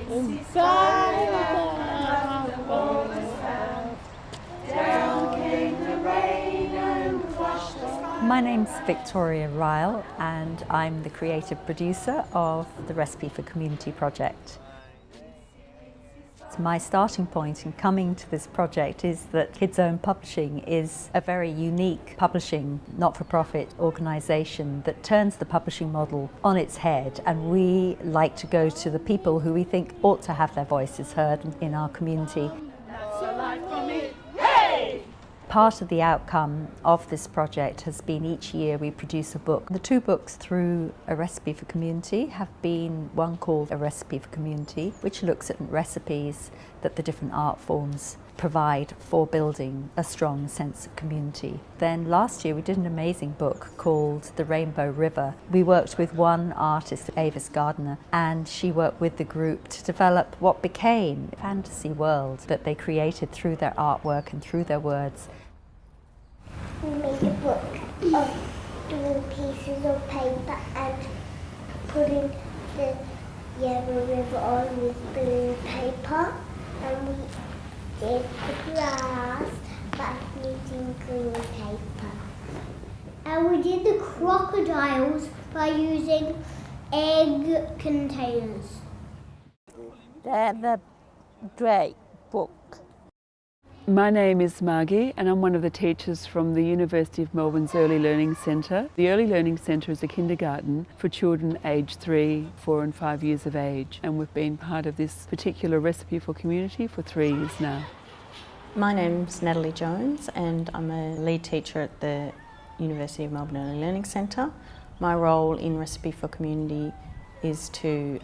Inside the bonus down came the rain and washed us. My name's Victoria Ryle and I'm the creative producer of the Recipe for Community project. My starting point in coming to this project is that Kids Own Publishing is a very unique publishing not-for-profit organisation that turns the publishing model on its head, and we like to go to the people who we think ought to have their voices heard in our community. Part of the outcome of this project has been each year we produce a book. The two books through A Recipe for Community have been one called A Recipe for Community, which looks at recipes that the different art forms provide for building a strong sense of community. Then last year we did an amazing book called The Rainbow River. We worked with one artist, Avis Gardner, and she worked with the group to develop what became a fantasy world that they created through their artwork and through their words. We made a book of doing pieces of paper and putting the yellow river on with blue paper, and we did the grass by using green paper. And we did the crocodiles by using egg containers. They're the great book. My name is Margie and I'm one of the teachers from the University of Melbourne's Early Learning Centre. The Early Learning Centre is a kindergarten for children aged 3, 4 and 5 years of age, and we've been part of this particular Recipe for Community for 3 years now. My name's Natalie Jones and I'm a lead teacher at the University of Melbourne Early Learning Centre. My role in Recipe for Community is to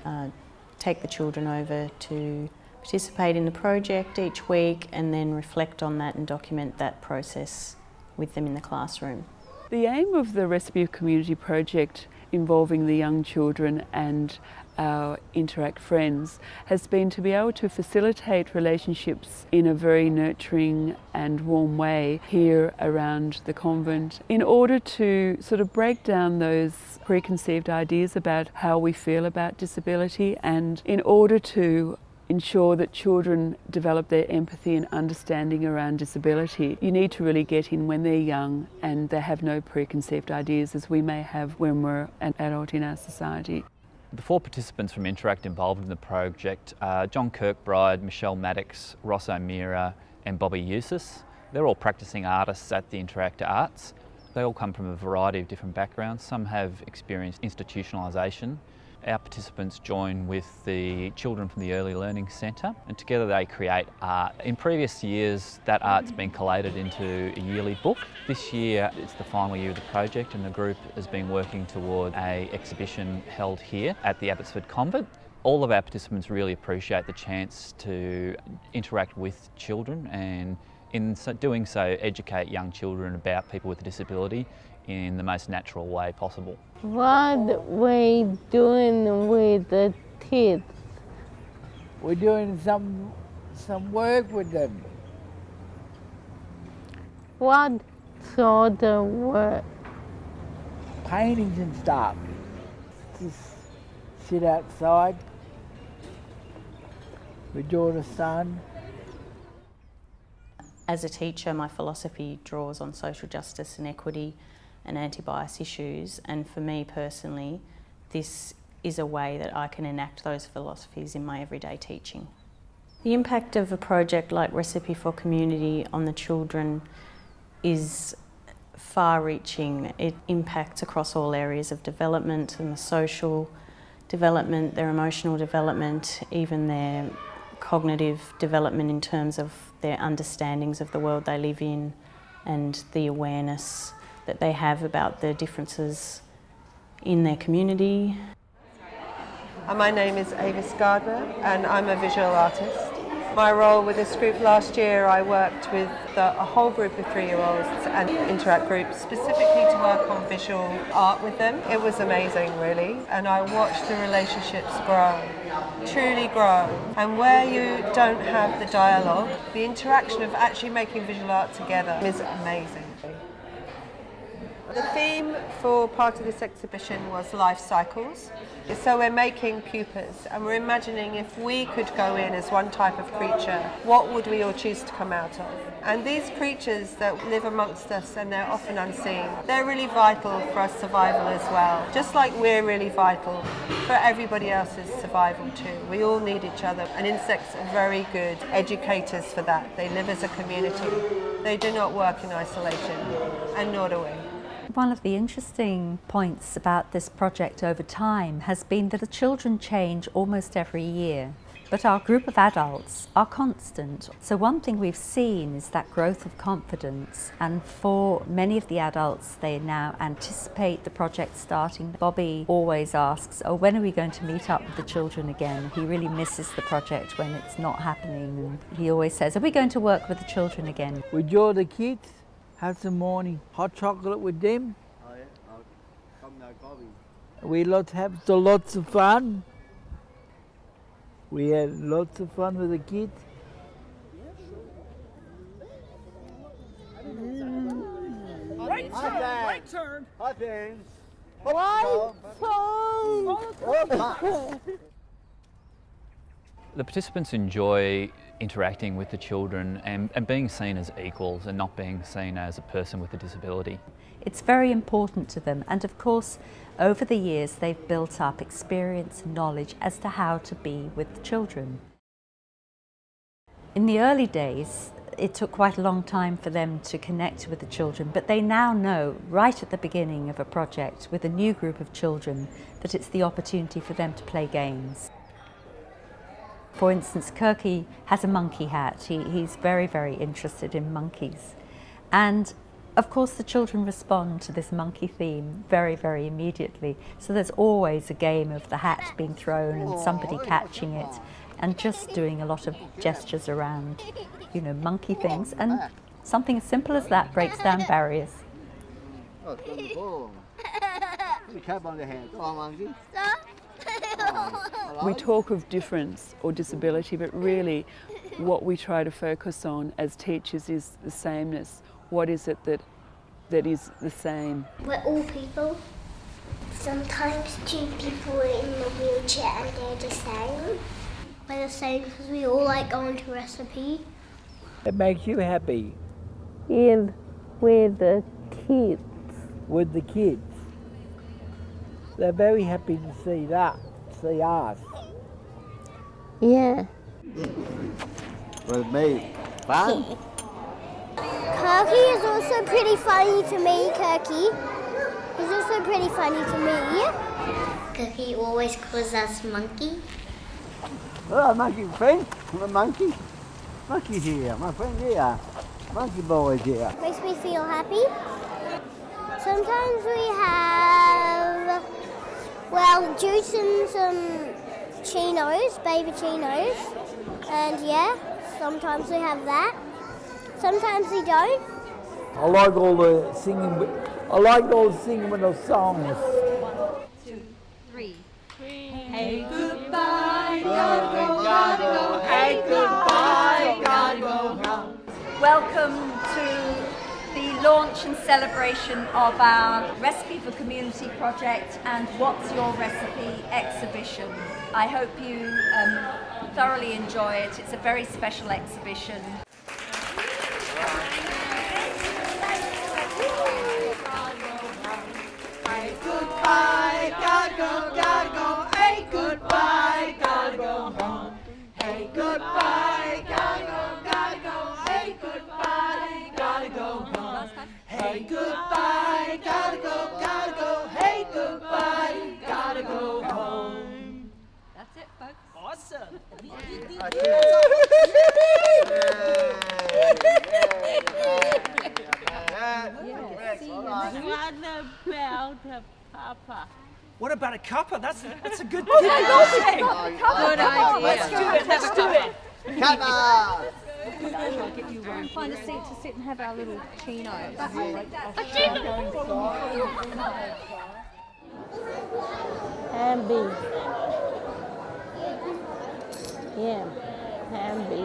take the children over to participate in the project each week and then reflect on that and document that process with them in the classroom. The aim of the Recipe for Community project involving the young children and our Interact friends has been to be able to facilitate relationships in a very nurturing and warm way here around the convent in order to sort of break down those preconceived ideas about how we feel about disability, and in order to ensure that children develop their empathy and understanding around disability. You need to really get in when they're young and they have no preconceived ideas as we may have when we're an adult in our society. The 4 participants from Interact involved in the project are John Kirkbride, Michelle Maddox, Ross O'Meara and Bobby Eustace. They're all practising artists at the Interact Arts. They all come from a variety of different backgrounds. Some have experienced institutionalisation. Our participants join with the children from the Early Learning Centre, and together they create art. In previous years that art's been collated into a yearly book. This year it's the final year of the project and the group has been working toward an exhibition held here at the Abbotsford Convent. All of our participants really appreciate the chance to interact with children and in doing so educate young children about people with a disability in the most natural way possible. What we doing with the kids? We're doing some work with them. What sort of work? Paintings and stuff. Just sit outside, enjoy the sun. As a teacher, my philosophy draws on social justice and equity and anti-bias issues, and for me personally, this is a way that I can enact those philosophies in my everyday teaching. The impact of a project like Recipe for Community on the children is far-reaching. It impacts across all areas of development and the social development, their emotional development, even their cognitive development in terms of their understandings of the world they live in and the awareness that they have about the differences in their community. My name is Avis Gardner and I'm a visual artist. My role with this group last year, I worked with a whole group of 3-year-olds and Interact groups specifically to work on visual art with them. It was amazing really, and I watched the relationships grow, truly grow. And where you don't have the dialogue, the interaction of actually making visual art together is amazing. The theme for part of this exhibition was life cycles. So we're making pupas and we're imagining if we could go in as one type of creature, what would we all choose to come out of? And these creatures that live amongst us and they're often unseen, they're really vital for our survival as well. Just like we're really vital for everybody else's survival too. We all need each other, and insects are very good educators for that. They live as a community. They do not work in isolation, and nor do we. One of the interesting points about this project over time has been that the children change almost every year, but our group of adults are constant. So one thing we've seen is that growth of confidence, and for many of the adults they now anticipate the project starting. Bobby always asks, oh, when are we going to meet up with the children again? He really misses the project when it's not happening, and he always says, are we going to work with the children again? We draw the kids, have some morning hot chocolate with them. Oh yeah, come no coffee. We have lots of fun. We had lots of fun with the kids. Right turn. Hot things. The participants enjoy interacting with the children and being seen as equals and not being seen as a person with a disability. It's very important to them, and of course over the years they've built up experience and knowledge as to how to be with the children. In the early days it took quite a long time for them to connect with the children, but they now know right at the beginning of a project with a new group of children that it's the opportunity for them to play games. For instance, Kirky has a monkey hat. He's very, very interested in monkeys. And of course the children respond to this monkey theme very, very immediately. So there's always a game of the hat being thrown and somebody catching it and just doing a lot of gestures around, you know, monkey things. And something as simple as that breaks down barriers. Oh, cap on the head. Come on, monkey. We talk of difference or disability, but really what we try to focus on as teachers is the sameness. What is it that is the same? We're all people. Sometimes two people are in the wheelchair and they're the same. We're the same because we all like going to recipe. It makes you happy. And with the kids. With the kids. They're very happy to see that, see us. Yeah. With me. Fun? Kirky is also pretty funny to me, Kirky. He's also pretty funny to me. Kirky always calls us monkey. Oh, monkey friend. A monkey. Monkey's here. My friend here. Monkey boy's here. Makes me feel happy. Sometimes we have, well, juice and some chinos, baby chinos. And yeah, sometimes we have that. Sometimes we don't. I like all the singing with the songs. 1, 2, 3. Hey, goodbye, gotta go, hey, goodbye, gotta go home. Welcome to the launch and celebration of our Recipe for Community project and What's Your Recipe exhibition. I hope you thoroughly enjoy it. It's a very special exhibition. Hey, goodbye, gotta go, hey, goodbye, gotta go home. Hey, goodbye, gotta go, hey, goodbye, gotta go home. Hey, goodbye, gotta go, hey, goodbye, gotta go home. That's it, folks. Awesome. What about a cuppa? That's a good Oh thing. my gosh, Good idea. Let's do it. Cuppa! Find a seat to sit and have our little chinos. Hamby. Yeah, Hamby.